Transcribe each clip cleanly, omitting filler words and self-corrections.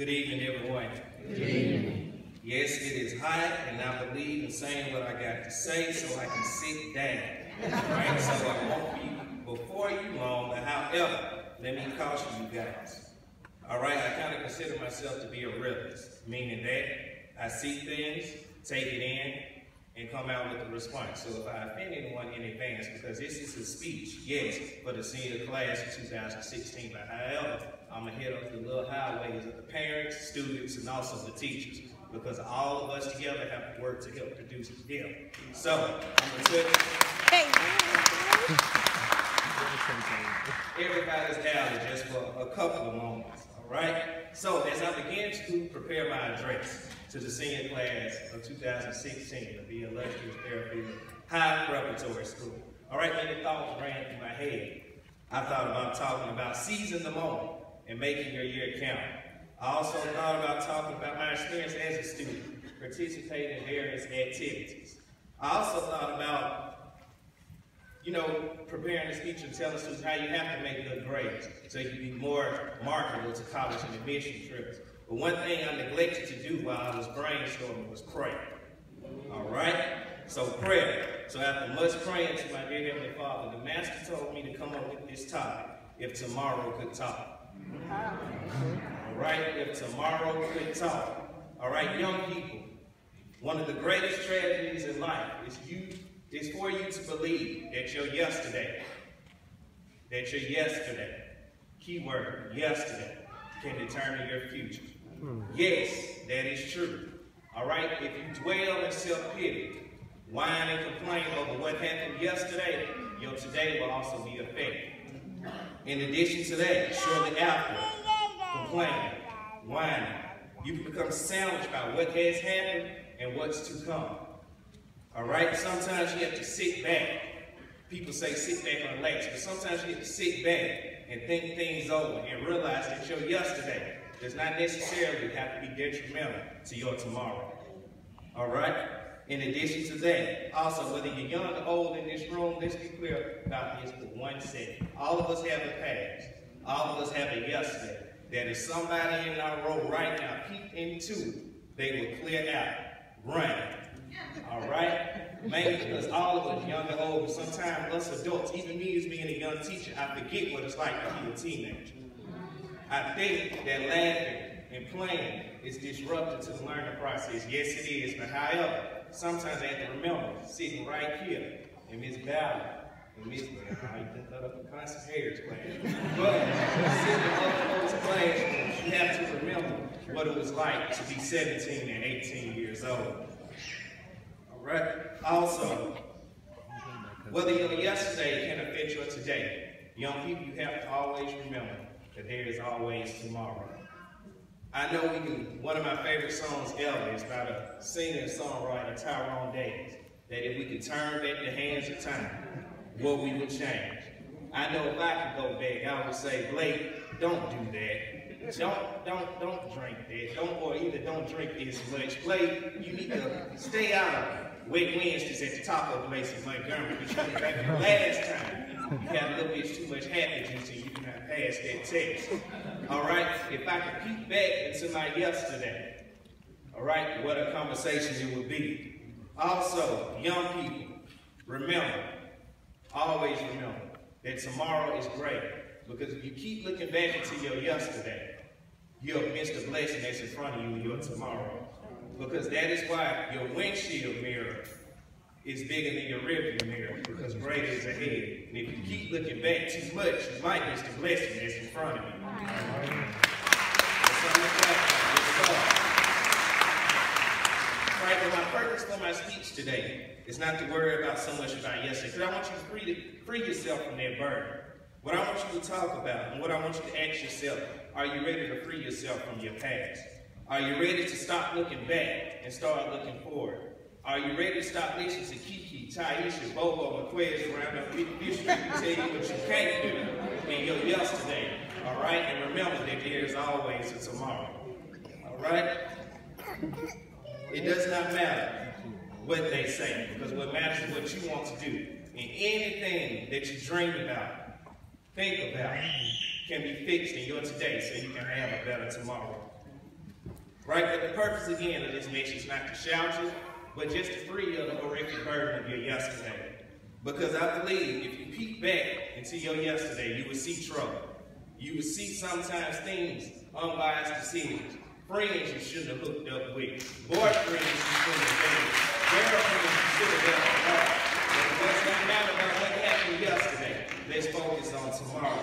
Good evening, everyone. Good evening. Yes, it is hot, and I believe in saying what I got to say so I can sit down. Right? So I won't be before you long, but however, let me caution you guys. All right, I kind of consider myself to be a realist, meaning that I see things, take it in, and come out with a response. So if I offend anyone in advance, because this is a speech, yes, for the senior class of 2016, but however, I'm going to hit up the little highways of the parents, students, and also the teachers, because all of us together have to work to help produce them. So, I'm going to tell you, everybody's alley just for a couple of moments, all right? So, as I begin to prepare my address to the senior class of 2016 of the illustrious Fairfield High Preparatory School, all right, many thoughts ran through my head. I thought about talking about seizing the moment and making your year count. I also thought about talking about my experience as a student, participating in various activities. I also thought about, preparing a speech and telling students how you have to make good grades so you can be more marketable to college and admission trips. But one thing I neglected to do while I was brainstorming was pray. All right? So prayer. So after much praying to my dear Heavenly Father, the Master told me to come up with this topic, if tomorrow could talk. All right? If tomorrow could talk. All right, young people, one of the greatest tragedies in life is for you to believe that your yesterday, keyword, yesterday, can determine your future. Yes, that is true. All right, if you dwell in self-pity, whine and complain over what happened yesterday, your today will also be affected. In addition to that, shortly after complaining, whining, you can become sandwiched by what has happened and what's to come. All right, sometimes you have to sit back. People say sit back and relax, but sometimes you have to sit back and think things over and realize that your yesterday does not necessarily have to be detrimental to your tomorrow. All right? In addition to that, also, whether you're young or old in this room, let's be clear about this for 1 second. All of us have a past. All of us have a yesterday that if somebody in our row right now peeked into, they will clear out, run. All right? Mainly because all of us, young and old, sometimes us adults, even me as being a young teacher, I forget what it's like to be a teenager. I think that laughing and playing is disruptive to the learning process. Yes, it is, but however, sometimes I have to remember sitting right here in Miss Ballard, and Miss I even cut up a constant haters class. But sitting in other folks' classrooms, you have to remember what it was like to be 17 and 18 years old. All right? Also, whether your yesterday can affect your today, young people, you have to always remember that there is always tomorrow. I know one of my favorite songs ever is by the singer and songwriter Tyrone Davis, that if we could turn back the hands of time, what we would change. I know if I could go back, I would say, Blake, don't do that. Don't drink that. Don't drink this much. Blake, you need to stay out of wet Wednesdays at the taco place in Montgomery, because you back the last time you had a little bit too much happy juice and you cannot pass that test. All right? If I could peek back into my yesterday, all right, what a conversation it would be. Also, young people, remember, always remember that tomorrow is great, because if you keep looking back into your yesterday, you'll miss the blessing that's in front of you in your tomorrow. Because that is why your windshield mirror is bigger than your rearview mirror, because greater is ahead. And if you keep looking back too much, you might miss the blessing that's in front of you. Right, but my purpose for my speech today is not to worry about so much about yesterday, because I want you to free yourself from that burden. What I want you to talk about and what I want you to ask yourself, are you ready to free yourself from your past? Are you ready to stop looking back and start looking forward? Are you ready to stop listening to Kiki, Taisha, Bobo, and Quez around the district to tell you what you can't do in your yesterday? All right? And remember that there is always a tomorrow. All right? It does not matter what they say, because what matters is what you want to do. And anything that you dream about, think about, can be fixed in your today so you can have a better tomorrow. Right? But the purpose, again, of this message is not to shout you, but just to free you of the horrific burden of your yesterday. Because I believe if you peek back into your yesterday, you will see trouble. You will see sometimes things, unwise decisions, friends you shouldn't have hooked up with, boyfriends you shouldn't have dated, girlfriends you should have left alone. But it does not matter about what happened yesterday. Let's focus on tomorrow.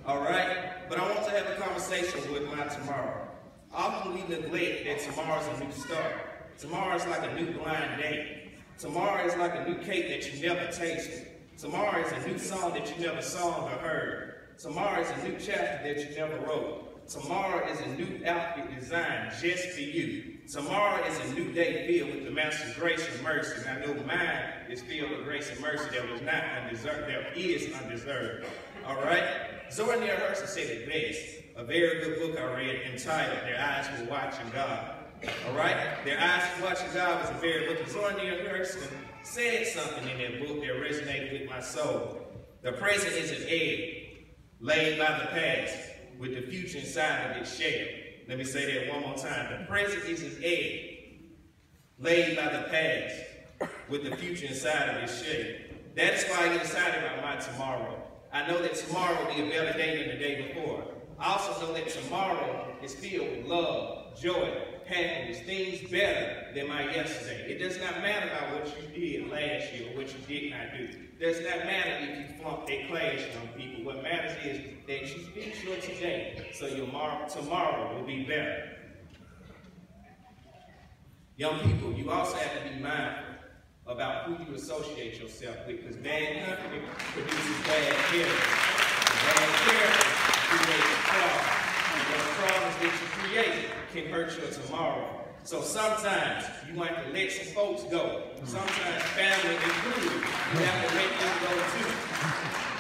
All right? But I want to have a conversation with my tomorrow. Often we neglect that tomorrow's a new start. Tomorrow is like a new blind date. Tomorrow is like a new cake that you never tasted. Tomorrow is a new song that you never saw or heard. Tomorrow is a new chapter that you never wrote. Tomorrow is a new outfit designed just for you. Tomorrow is a new day filled with the Master's grace and mercy. And I know mine is filled with grace and mercy that was not undeserved, that is undeserved. All right? Zora Neale Hurston said it best. A very good book I read entitled Their Eyes Were Watching God. All right? Their Eyes Were Watching God was a very book. Zora Neale Hurston said something in that book that resonated with my soul. The present is an egg laid by the past with the future inside of its shell. Let me say that one more time. The present is an egg laid by the past with the future inside of its shell. That is why I get excited about my tomorrow. I know that tomorrow will be a better day than the day before. I also know that tomorrow is filled with love, joy, happiness, things better than my yesterday. It does not matter about what you did last year or what you did not do. It does not matter if you flunked that class, young people. What matters is that you fix your today so your tomorrow will be better. Young people, you also have to be mindful about who you associate yourself with, because bad company produces bad character. Bad character creates problems. Those problems that you create can hurt your tomorrow. So sometimes you might have to let some folks go. Sometimes family included, you have to let them go too.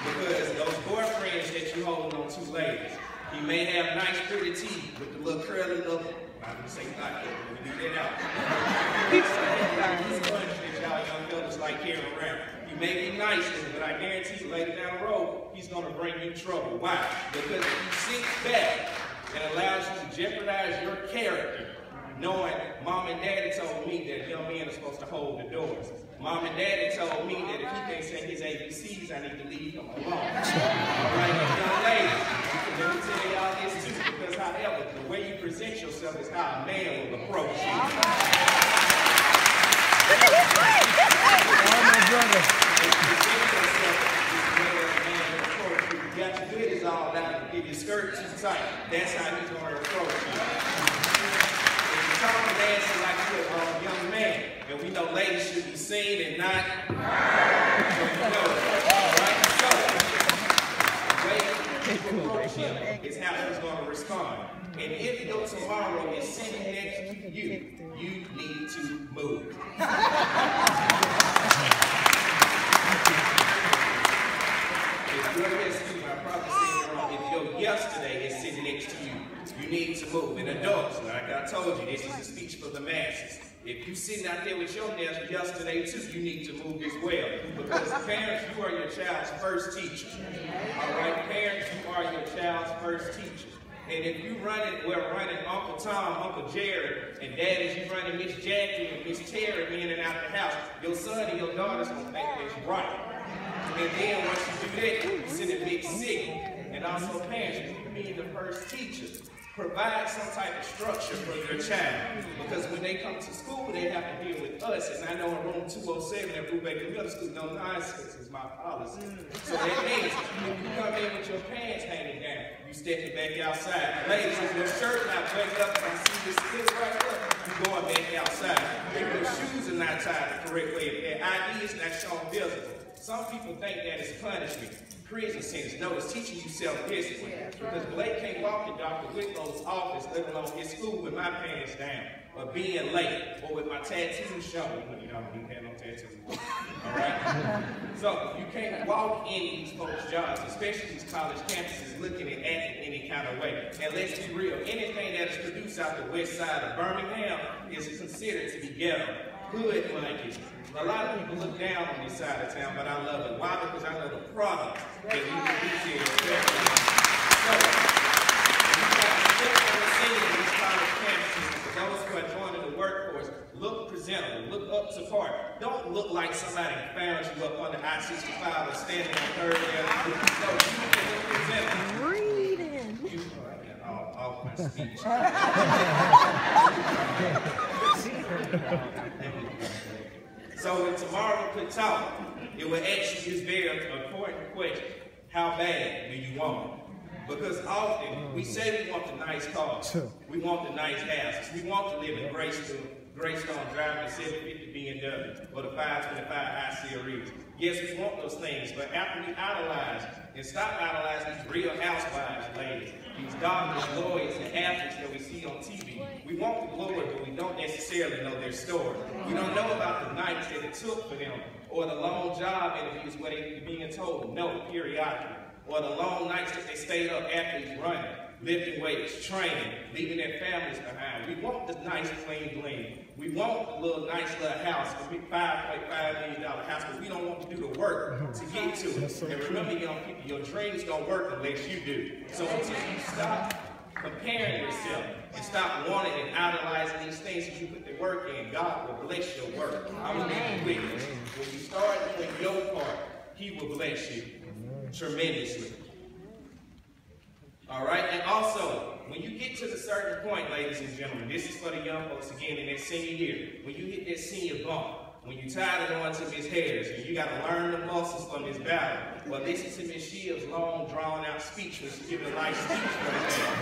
Because those boyfriends that you're holding on to ladies, he may have nice pretty teeth with the little curly little, I'm going to say not that, let me leave that out. These bunch that y'all young fellas like carrying around. He may be nice, but I guarantee you later down the road, he's going to bring you trouble. Why? Because if he sits back and allows you to jeopardize your character, knowing mom and daddy told me that young men are supposed to hold the doors. Mom and daddy told me that if he can't say his ABCs, I need to leave him alone. All right, young ladies, let me tell y'all this too, because however, the way you present yourself is how a man will approach you. You got your goodies all out, if your skirt too tight, that's how he's going to approach you. Talking nasty like you're a young man, and we know ladies should be seen and not. So you know, all right. So the way you approach him is how he's going to respond. And if your tomorrow is sitting next to you, you need to move. If your yesterday, I probably said it wrong. If your yesterday is sitting next to you, you need to move. And adults, like I told you, this is a speech for the masses. If you're sitting out there with your desk yesterday too, you need to move as well. Because parents, you are your child's first teacher. All right, parents, you are your child's first teacher. And if you running Uncle Tom, Uncle Jerry, and Daddy's you running Miss Jackie and Miss Terry in and out the house, your son and your daughter's gonna think that's right. And then once you do that, you send a big sick. And also parents, you being the first teacher, provide some type of structure for their child. Because when they come to school, they have to deal with us. And I know in room 207 at Brubaker Middle School, no nonsense is my policy. So that means if you come in with your pants hanging down, you step it back outside. Ladies, if your shirt not buttoned up, and I see this right up, you going back outside. If your shoes are not tied the correct way, if their ID is not shown visible. Some people think that is punishment. Prison sentence. No, it's teaching you self-discipline. Because Blake can't walk in Dr. Wicklow's office, let alone his school, with my pants down, or being late, or with my tattoos showing. You know, you have no tattoos. All right? So you can't walk in these folks' jobs, especially these college campuses, looking and acting any kind of way. And let's be real, anything that is produced out the west side of Birmingham is considered to be ghetto. Hood monkeys. A lot of people look down on this side of town, but I love it. Why? Because I know the product that we produce here. So, you got to step on the scene in these college campuses. apart. Don't look like somebody found you up under I-65 or standing on Third Avenue. No, you can represent them. Reading. You all my speech. So when tomorrow could talk, it will ask you this very important question. How bad do you want it? Because often we say we want the nice cars, we want the nice houses, we want to live in Greystone driving a 750 BMW or the 525 I-Series. Yes, we want those things, but after we idolize and stop idolizing these real housewives, ladies, these doctors, lawyers, and athletes that we see on TV, we want the glory, but we don't necessarily know their story. We don't know about the nights that it took for them, or the long job interviews where they were being told no periodically, or the long nights that they stayed up athletes running, lifting weights, training, leaving their families behind. We want the nice clean bling. We want the nice little house, a big $5.5 million house, but we don't want to do the work to get to it. And remember, young people, your dreams don't work unless you do. So until you stop comparing yourself and stop wanting and idolizing these things that you put the work in, God will bless your work. I'm going to leave you with this. When you start doing your part, He will bless you tremendously. All right, and also, when you get to the certain point, ladies and gentlemen, this is for the young folks again in that senior year, when you hit that senior bump, when you're tired of going to Miss Harris, and you got to learn the muscles from Miss Battle, well, listen to Miss Shields' long, drawn-out speech when she's giving a nice speech for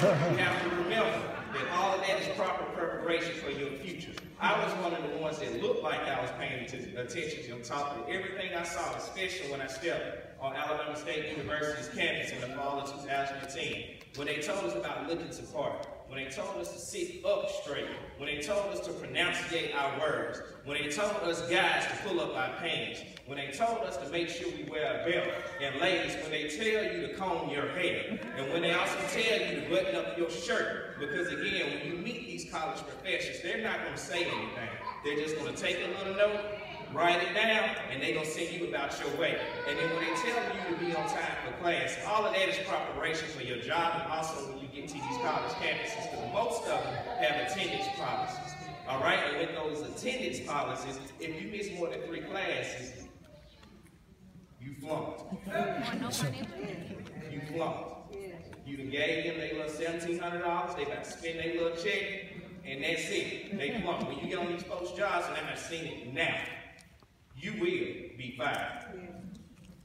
the You have to remember that all of that is proper preparation for your future. I was one of the ones that looked like I was paying attention on top of everything I saw, especially when I stepped on Alabama State University's campus in the fall of 2010. When they told us about looking the part, when they told us to sit up straight, when they told us to pronunciate our words, when they told us guys to pull up our pants, when they told us to make sure we wear a belt, and ladies, when they tell you to comb your hair, and when they also tell you to button up your shirt, because again, when you meet these college professors, they're not going to say anything. They're just going to take a little note, write it down, and they're going to send you about your way. And then when they tell you to be on time for class, all of that is preparation for your job, and also when you get to these college campuses, because most of them have attendance policies. All right, and with those attendance policies, if you miss more than 3 classes, you flunked. You flunked. You done gave them their little $1,700, they got to spend their little check, and that's it. They flunked. When you get on these folks' jobs, and I've seen it now, you will be fired.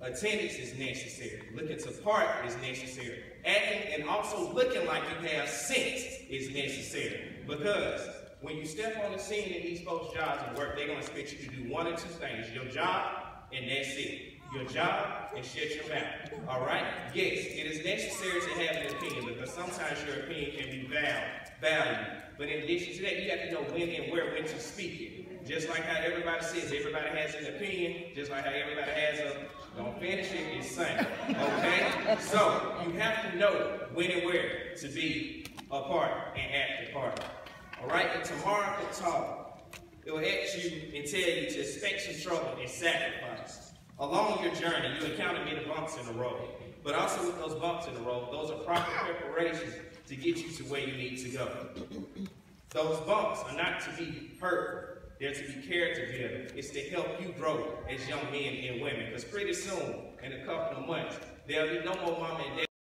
Attendance is necessary. Looking the part is necessary. Acting and also looking like you have sense is necessary. Because when you step on the scene in these folks' jobs and work, they're going to expect you to do one or two things. Your job, and that's it. Your job, and shut your mouth. All right? Yes, it is necessary to have an opinion, because sometimes your opinion can be valued. But in addition to that, you have to know when and where when to speak it. Just like how everybody says, everybody has an opinion, just like how everybody has a, don't finish it, it's same. Okay? So, you have to know when and where to be a part and act a part. All right? And tomorrow could talk. It will ask you and tell you to expect some trouble and sacrifice. Along your journey, you encounter many bumps in the road. But also with those bumps in the road, those are proper preparations to get you to where you need to go. Those bumps are not to be hurtful. They're to be character building. It's to help you grow as young men and women. Because pretty soon, in a couple of months, there'll be no more mama and dad.